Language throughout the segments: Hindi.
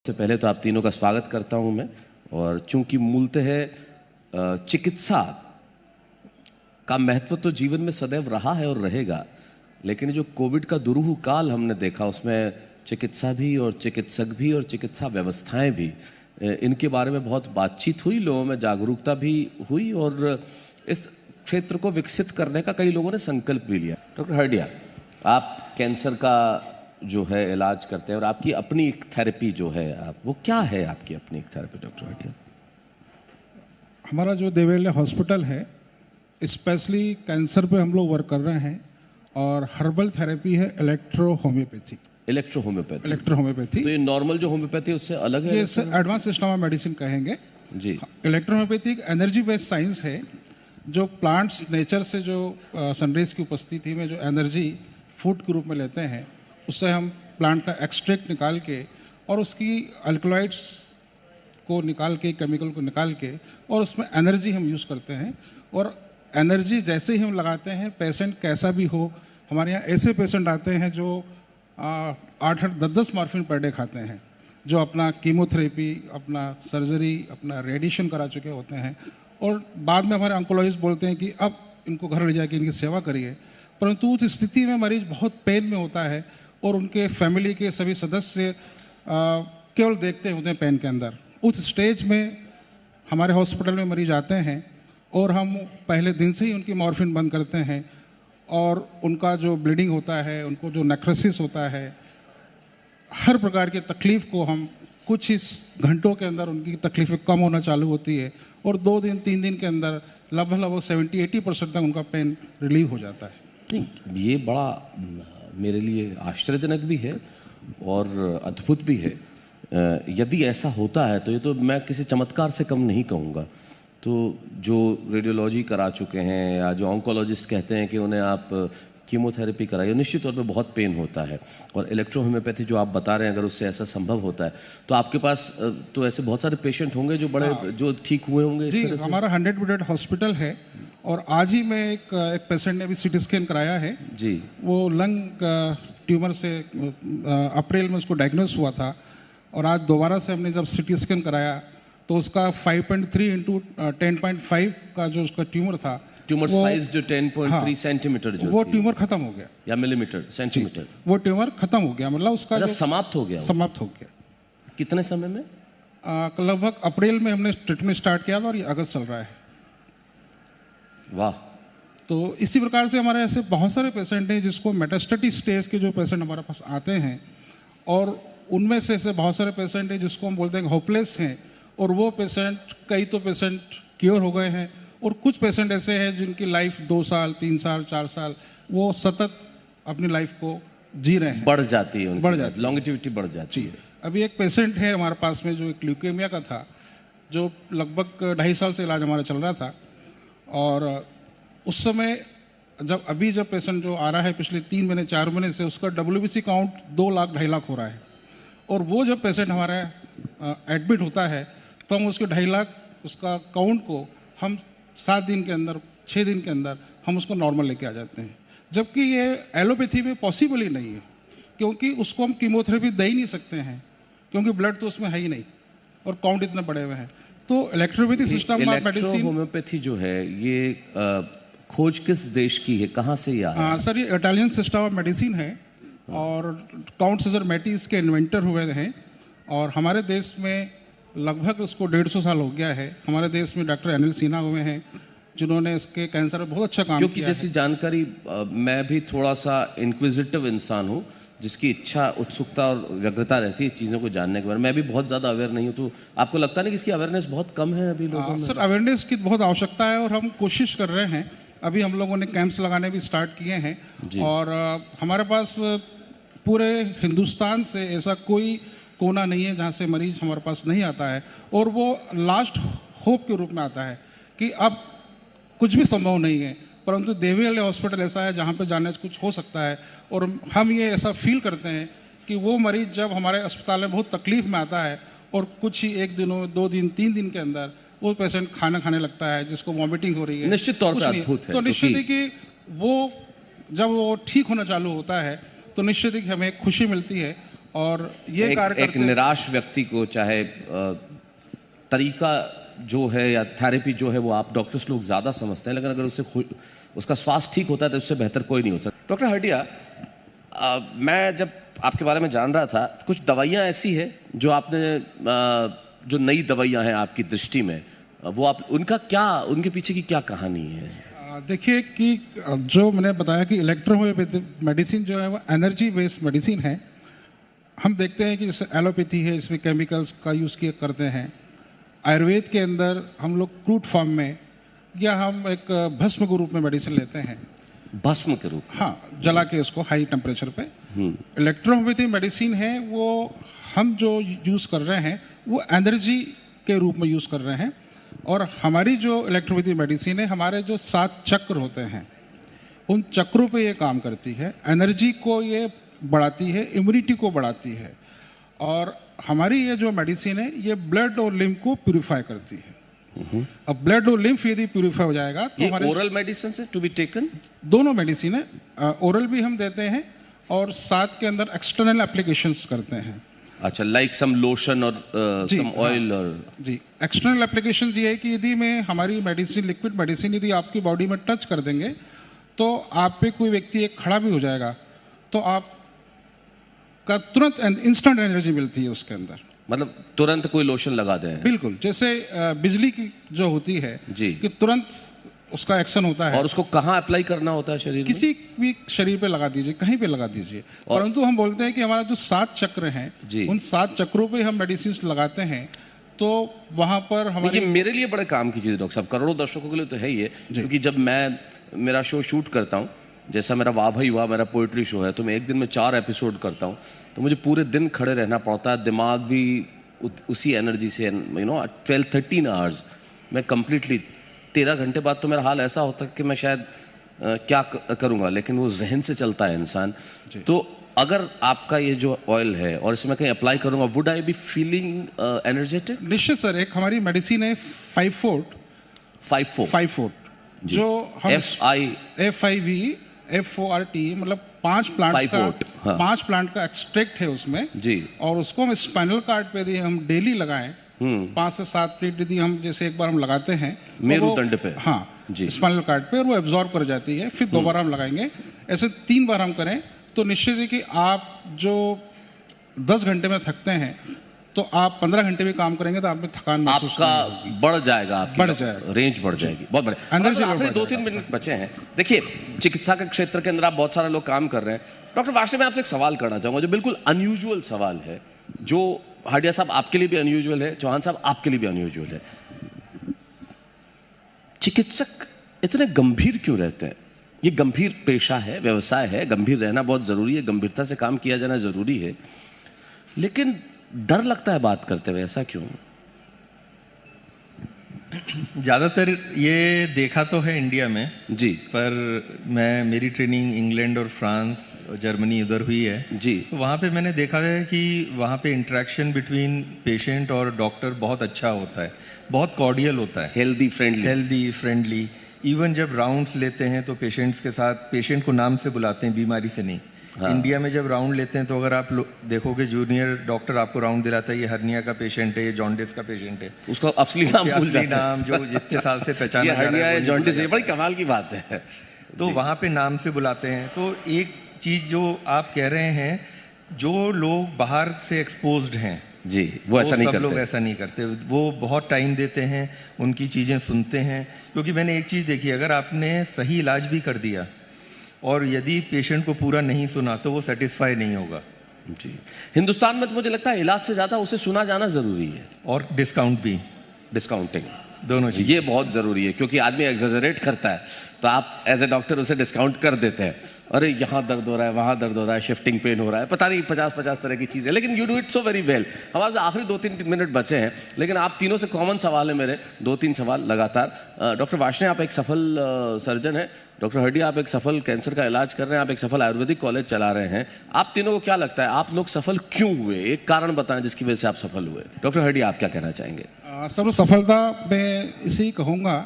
सबसे पहले तो आप तीनों का स्वागत करता हूं मैं। और चूंकि मूलतः चिकित्सा का महत्व तो जीवन में सदैव रहा है और रहेगा, लेकिन जो कोविड का दुरूह काल हमने देखा उसमें चिकित्सा भी और चिकित्सक भी और चिकित्सा व्यवस्थाएं भी, इनके बारे में बहुत बातचीत हुई, लोगों में जागरूकता भी हुई और इस क्षेत्र को विकसित करने का कई लोगों ने संकल्प भी लिया। डॉक्टर हरडिया, आप कैंसर का जो है इलाज करते हैं और आपकी अपनी एक थेरेपी जो है, आप वो क्या है आपकी अपनी एक थेरेपी डॉक्टर हरडिया? हमारा जो देवेले हॉस्पिटल है स्पेशली कैंसर पे हम लोग वर्क कर रहे हैं और हर्बल थेरेपी है इलेक्ट्रो होम्योपैथी। तो ये नॉर्मल जो होम्योपैथी है उससे अलग है? ये एडवांस सिस्टम ऑफ मेडिसिन कहेंगे जी। इलेक्ट्रो होम्योपैथी एक एनर्जी बेस्ड साइंस है जो प्लांट्स नेचर से जो सनरेज की उपस्थिति में जो एनर्जी फूड के रूप में लेते हैं, उससे हम प्लांट का एक्सट्रैक्ट निकाल के और उसकी अल्कलॉइड्स को निकाल के, केमिकल को निकाल के और उसमें एनर्जी हम यूज़ करते हैं। और एनर्जी जैसे ही हम लगाते हैं, पेशेंट कैसा भी हो, हमारे यहाँ ऐसे पेशेंट आते हैं जो 8-8, 10-10 मॉर्फिन पर डे खाते हैं, जो अपना कीमोथेरेपी, अपना सर्जरी, अपना रेडिएशन करा चुके होते हैं और बाद में हमारे ऑन्कोलॉजिस्ट बोलते हैं कि अब इनको घर ले जाके इनकी सेवा करिए। परंतु उस स्थिति में मरीज बहुत पेन में होता है और उनके फैमिली के सभी सदस्य केवल देखते होते हैं पेन के अंदर। उस स्टेज में हमारे हॉस्पिटल में मरीज आते हैं और हम पहले दिन से ही उनकी मॉर्फिन बंद करते हैं और उनका जो ब्लीडिंग होता है, उनको जो नेक्रोसिस होता है, हर प्रकार की तकलीफ़ को हम कुछ इस घंटों के अंदर उनकी तकलीफ़ें कम होना चालू होती है और 2 दिन 3 दिन के अंदर लगभग 70-80% तक उनका पेन रिलीव हो जाता है। ये बड़ा मेरे लिए आश्चर्यजनक भी है और अद्भुत भी है। यदि ऐसा होता है तो ये तो मैं किसी चमत्कार से कम नहीं कहूँगा। तो जो रेडियोलॉजी करा चुके हैं या जो ऑन्कोलॉजिस्ट कहते हैं कि उन्हें आप कीमोथेरेपी कराइए, निश्चित तौर पे बहुत पेन होता है। और इलेक्ट्रो होम्योपैथी जो आप बता रहे हैं, अगर उससे ऐसा संभव होता है तो आपके पास तो ऐसे बहुत सारे पेशेंट होंगे जो बड़े जो ठीक हुए होंगे। जी, हमारा 100 बेडेड हॉस्पिटल है और आज ही में एक पेशेंट ने अभी सीटी स्कैन कराया है जी। वो लंग ट्यूमर से अप्रैल में उसको डायग्नोस हुआ था और आज दोबारा से हमने जब सीटी स्कैन कराया तो उसका 5.3 इंटू 10.5 का जो उसका ट्यूमर था, ट्यूमर साइज जो 10.3 सेंटीमीटर जो वो ट्यूमर खत्म हो गया, या मिलीमीटर सेंटीमीटर, वो ट्यूमर खत्म हो गया, मतलब उसका जो समाप्त हो गया। कितने समय में? लगभग अप्रैल में हमने ट्रीटमेंट स्टार्ट किया था और ये अगस्त चल रहा है। वाह। तो इसी प्रकार से हमारे ऐसे बहुत सारे पेशेंट हैं जिसको मेटास्टेटिक स्टेज के जो पेशेंट हमारे पास आते हैं और उनमें से ऐसे बहुत सारे पेशेंट हैं जिसको हम बोलते हैं होपलेस हैं और वो पेशेंट, कई तो पेशेंट क्योर हो गए हैं और कुछ पेशेंट ऐसे हैं जिनकी लाइफ 2 साल 3 साल 4 साल वो सतत अपनी लाइफ को जी रहे हैं, बढ़ जाती है, लॉन्गिविटी बढ़ जाती है। अभी एक पेशेंट है हमारे पास में जो एक ल्यूकेमिया का था, जो लगभग 2.5 साल से इलाज हमारा चल रहा था और उस समय जब पेशेंट जो आ रहा है पिछले 3 महीने 4 महीने से, उसका WBC काउंट 2 लाख 2.5 लाख हो रहा है और वो जब पेशेंट हमारा एडमिट होता है तो हम उसके 2.5 लाख उसका काउंट को हम 7 दिन के अंदर 6 दिन के अंदर हम उसको नॉर्मल लेके आ जाते हैं, जबकि ये एलोपैथी में पॉसिबल ही नहीं है क्योंकि उसको हम कीमोथेरेपी दे ही नहीं सकते हैं क्योंकि ब्लड तो उसमें है ही नहीं और काउंट इतने बड़े हुए हैं। तो electropathy system of medicine, homeopathy जो है ये खोज किस देश की है, कहाँ से यह है? सर ये इटालियन सिस्टम ऑफ मेडिसिन है और काउंट सीजर मैटी इसके इन्वेंटर हुए हैं और हमारे देश में लगभग उसको 150 साल हो गया है। हमारे देश में डॉक्टर अनिल सिन्हा हुए हैं जिन्होंने इसके कैंसर में बहुत अच्छा काम किया। क्योंकि जैसी जानकारी मैं भी थोड़ा सा इंक्विजिटिव इंसान हूँ जिसकी इच्छा, उत्सुकता और व्यग्रता रहती है चीज़ों को जानने के बारे में। मैं भी बहुत ज़्यादा अवेयर नहीं हूँ, तो आपको लगता नहीं कि इसकी अवेयरनेस बहुत कम है अभी लोगों में? सर अवेयरनेस की बहुत आवश्यकता है और हम कोशिश कर रहे हैं। अभी हम लोगों ने कैंप्स लगाने भी स्टार्ट किए हैं और हमारे पास पूरे हिंदुस्तान से ऐसा कोई कोना नहीं है जहाँ से मरीज हमारे पास नहीं आता है और वो लास्ट होप के रूप में आता है कि अब कुछ भी संभव नहीं है, परंतु देवीवाले हॉस्पिटल ऐसा है जहाँ पे जाने से कुछ हो सकता है। और हम ये ऐसा फील करते हैं कि वो मरीज जब हमारे अस्पताल में बहुत तकलीफ में आता है और कुछ ही 1 दिन 2 दिन 3 दिन के अंदर वो पेशेंट खाना खाने लगता है, जिसको वॉमिटिंग हो रही है, निश्चित तौर पर अद्भुत है। तो निश्चित है कि वो जब वो ठीक होना चालू होता है तो निश्चित ही हमें खुशी मिलती है और ये कार्य एक निराश व्यक्ति को चाहे तरीका जो है या थेरेपी जो है वो आप डॉक्टर्स लोग ज़्यादा समझते हैं, लेकिन अगर उसका स्वास्थ्य ठीक होता है तो उससे बेहतर कोई नहीं हो सकता। डॉक्टर हटिया, मैं जब आपके बारे में जान रहा था, कुछ दवाइयाँ ऐसी है जो आपने जो नई दवाइयाँ हैं आपकी दृष्टि में, वो आप उनके पीछे की क्या कहानी है? देखिए कि जो मैंने बताया कि इलेक्ट्रोहोम्योपैथिक मेडिसिन जो है वो एनर्जी बेस्ड मेडिसिन है। हम देखते हैं कि जैसे एलोपैथी है, इसमें केमिकल्स का यूज़ किया करते हैं। आयुर्वेद के अंदर हम लोग क्रूड फॉर्म में या हम एक भस्म के रूप में मेडिसिन लेते हैं। भस्म के रूप? हाँ, जला के उसको हाई टेम्परेचर पे। इलेक्ट्रोहोम्योपैथिक मेडिसिन है वो हम जो यूज़ कर रहे हैं वो एनर्जी के रूप में यूज़ कर रहे हैं। और हमारी जो इलेक्ट्रोपैथिक मेडिसिन है, हमारे जो 7 चक्र होते हैं उन चक्रों पे ये काम करती है। एनर्जी को ये बढ़ाती है, इम्यूनिटी को बढ़ाती है। और हमारी ये जो मेडिसिन है ये ब्लड और लिम्फ को प्यूरिफाई करती है। अब ब्लड और लिम्फ यदि प्यूरिफाई हो जाएगा तो हमारे ओरल मेडिसिन से टू बी टेकन, दोनों मेडिसिन है, ओरल भी हम देते हैं और साथ के अंदर एक्सटर्नल एप्लीकेशंस करते हैं। अच्छा, लाइक सम लोशन और सम ऑयल और जी, एक्सटर्नल एप्लीकेशन ये है कि यदि मैं हमारी मेडिसिन, लिक्विड मेडिसिन यदि आपकी बॉडी में टच कर देंगे तो आप पे कोई व्यक्ति एक खड़ा भी हो जाएगा तो आप का तुरंत इंस्टेंट एनर्जी मिलती है उसके अंदर। मतलब तुरंत कोई लोशन लगा दें? बिल्कुल, जैसे बिजली की जो होती है जी, कि तुरंत उसका एक्शन होता है। और उसको कहाँ अप्लाई करना होता है शरीर में? किसी भी शरीर पे लगा दीजिए, कहीं पे लगा दीजिए। परंतु हम बोलते हैं कि हमारा जो 7 चक्र हैं उन 7 चक्रों पे हम मेडिसिन लगाते हैं तो वहाँ पर हमारे मेरे लिए बड़े काम की चीज़ है डॉक्टर साहब, करोड़ों दर्शकों के लिए तो है ही है, क्योंकि जब मैं मेरा शो शूट करता हूँ, जैसा मेरा वाह भाई वाह मेरा पोइट्री शो है, तो मैं एक दिन में 4 एपिसोड करता हूँ, तो मुझे पूरे दिन खड़े रहना पड़ता है। दिमाग भी उसी एनर्जी से, 12-13 आवर्स मैं कंप्लीटली, 13 घंटे बाद तो मेरा हाल ऐसा होता है कि मैं शायद क्या करूँगा, लेकिन वो जहन से चलता है इंसान। तो अगर आपका ये जो ऑयल है और इसे मैं कहीं अप्लाई करूँगा, would I be feeling energetic? निश्चित सर, एक हमारी मेडिसिन है 5 फोर्ट जो हम FIVFORT मतलब 5 प्लांट का एक्सट्रैक्ट है उसमें जी, और उसको हम स्पाइनल कार्ड पे यदि हम डेली लगाएं 5 से 7 प्लेट यदि हम जैसे एक बार हम लगाते हैं मेरुदंड पे, हाँ जी, स्पाइनल कार्ड पे, और वो एब्जॉर्ब कर जाती है। फिर दोबारा हम लगाएंगे, ऐसे 3 बार हम करें तो निश्चित है कि आप जो 10 घंटे में थकते हैं तो आप 15 घंटे भी काम करेंगे तो आप में थकान महसूस आपका बढ़ जाएगा, रेंज बढ़ जाएगी, बहुत बढ़िया। अंदर से आखिरी 2-3 मिनट बचे हैं। देखिए, चिकित्सा के क्षेत्र के अंदर आप बहुत सारे लोग काम कर रहे हैं। डॉक्टर वाष्णव, मैं आपसे एक सवाल करना चाहूँगा जो बिल्कुल अनयूजुअल सवाल है, जो हाडिया साहब आपके लिए भी अनयूजुअल है, चौहान साहब आपके लिए भी अनयूजुअल है। चिकित्सक इतने गंभीर क्यों रहते हैं? ये गंभीर पेशा है, व्यवसाय है, गंभीर रहना बहुत ज़रूरी है, गंभीरता से काम किया जाना ज़रूरी है, लेकिन डर लगता है बात करते हुए, ऐसा क्यों? ज़्यादातर ये देखा तो है इंडिया में जी, पर मेरी ट्रेनिंग इंग्लैंड और फ्रांस और जर्मनी उधर हुई है जी, तो वहाँ पे मैंने देखा है कि वहाँ पे इंटरेक्शन बिटवीन पेशेंट और डॉक्टर बहुत अच्छा होता है, बहुत कॉर्डियल होता है, हेल्दी फ्रेंडली। इवन जब राउंड्स लेते हैं तो पेशेंट्स के साथ, पेशेंट को नाम से बुलाते हैं, बीमारी से नहीं। हाँ। इंडिया में जब राउंड लेते हैं तो अगर आप देखोगे जूनियर डॉक्टर आपको राउंड दिलाता है, ये हर्निया का पेशेंट है, ये जॉन्डिस का पेशेंट है, उसका असली नाम भूल जाते हैं, नाम जो जितने साल से पहचाना जा रहा है, जॉन्डिस, ये बड़ी कमाल की बात है। तो वहाँ पे नाम से बुलाते हैं। तो एक चीज़ जो आप कह रहे हैं, जो लोग बाहर से एक्सपोज्ड हैं जी, वो ऐसा नहीं करते, लोग ऐसा नहीं करते, वो बहुत टाइम देते हैं, उनकी चीज़ें सुनते हैं। क्योंकि मैंने एक चीज़ देखी, अगर आपने सही इलाज भी कर दिया और यदि पेशेंट को पूरा नहीं सुना तो वो सेटिस्फाई नहीं होगा जी। हिंदुस्तान में तो मुझे लगता है इलाज से ज़्यादा उसे सुना जाना ज़रूरी है, और डिस्काउंट भी, डिस्काउंटिंग, दोनों चीज़ ये बहुत ज़रूरी है, क्योंकि आदमी एग्जैजरेट करता है तो आप एज ए डॉक्टर उसे डिस्काउंट कर देते हैं, अरे यहाँ दर्द हो रहा है, वहाँ दर्द हो रहा है, शिफ्टिंग पेन हो रहा है, पता नहीं 50-50 तरह की चीज़ें, लेकिन you do it so very well. हमारे आखिरी 2-3 मिनट बचे हैं, लेकिन आप तीनों से कॉमन सवाल है मेरे, 2-3 सवाल लगातार। डॉक्टर वाष्णव, आप एक सफल सर्जन हैं, डॉक्टर हड्डिया आप एक सफल कैंसर का इलाज कर रहे हैं, आप एक सफल आयुर्वेदिक कॉलेज चला रहे हैं, आप तीनों को क्या लगता है आप लोग सफल क्यों हुए? एक कारण बताएं जिसकी वजह से आप सफल हुए। डॉक्टर हड्डिया, आप क्या कहना चाहेंगे? सब सफलता मैं इसे ही कहूँगा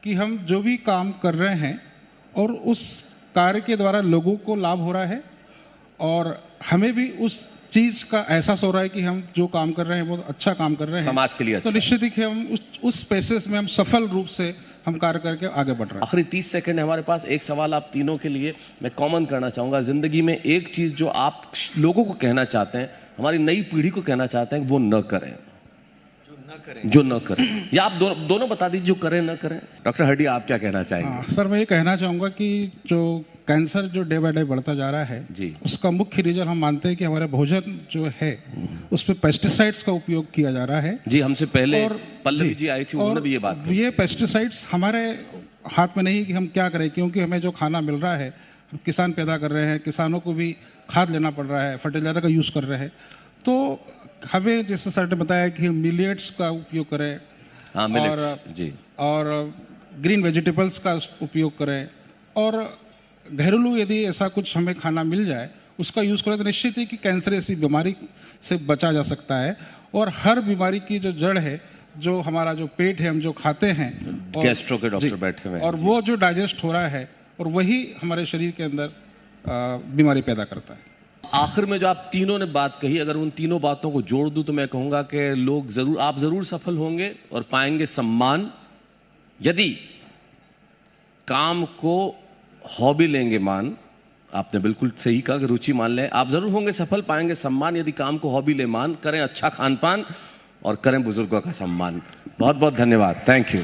कि हम जो भी काम कर रहे हैं और उस कार्य के द्वारा लोगों को लाभ हो रहा है और हमें भी उस चीज़ का एहसास हो रहा है कि हम जो काम कर रहे हैं बहुत अच्छा काम कर रहे हैं समाज के लिए तो अच्छा। निश्चित ही कि हम उस स्पेसेस में हम सफल रूप से हम कार्य करके आगे बढ़ रहे हैं। आखिरी 30 सेकंड है हमारे पास। एक सवाल आप तीनों के लिए मैं कॉमन करना चाहूँगा। ज़िंदगी में एक चीज़ जो आप लोगों को कहना चाहते हैं, हमारी नई पीढ़ी को कहना चाहते हैं, वो न करें, जो न करें, या आप दोनों बता दीजिए जो करें न करें। डॉक्टर हड्डी, आप क्या कहना चाहेंगे? हाँ सर, मैं ये कहना चाहूँगा कि जो कैंसर जो डे बाय डे बढ़ता जा रहा है जी। उसका मुख्य रीजन हम मानते हैं कि हमारे भोजन जो है उसमें पेस्टिसाइड्स का उपयोग किया जा रहा है। जी, हमसे पहले और पल्लवी जी आई थी, उन्होंने भी ये बात कही। ये पेस्टिसाइड्स हमारे हाथ में नहीं कि हम क्या करें, क्योंकि हमें जो खाना मिल रहा है हम किसान पैदा कर रहे हैं, किसानों को भी खाद लेना पड़ रहा है, फर्टिलाइजर का यूज़ कर रहे हैं। तो हमें जैसे सर ने बताया कि हम मिलेट्स का उपयोग करें, हाँ, मिलेट्स जी, और ग्रीन वेजिटेबल्स का उपयोग करें, और घरेलू यदि ऐसा कुछ हमें खाना मिल जाए उसका यूज़ करें तो निश्चित ही कि कैंसर ऐसी बीमारी से बचा जा सकता है। और हर बीमारी की जो जड़ है, जो हमारा जो पेट है, हम जो खाते हैं, गैस्ट्रो के डॉक्टर बैठे हुए हैं, और वो जो डाइजेस्ट हो रहा है और वही हमारे शरीर के अंदर बीमारी पैदा करता है। आखिर में जो आप तीनों ने बात कही, अगर उन तीनों बातों को जोड़ दूं तो मैं कहूँगा कि आप ज़रूर सफल होंगे और पाएंगे सम्मान, यदि काम को हॉबी लेंगे मान। आपने बिल्कुल सही कहा कि रुचि मान लें, आप ज़रूर होंगे सफल, पाएंगे सम्मान यदि काम को हॉबी ले मान, करें अच्छा खान पान और करें बुजुर्गों का सम्मान। बहुत बहुत धन्यवाद, थैंक यू।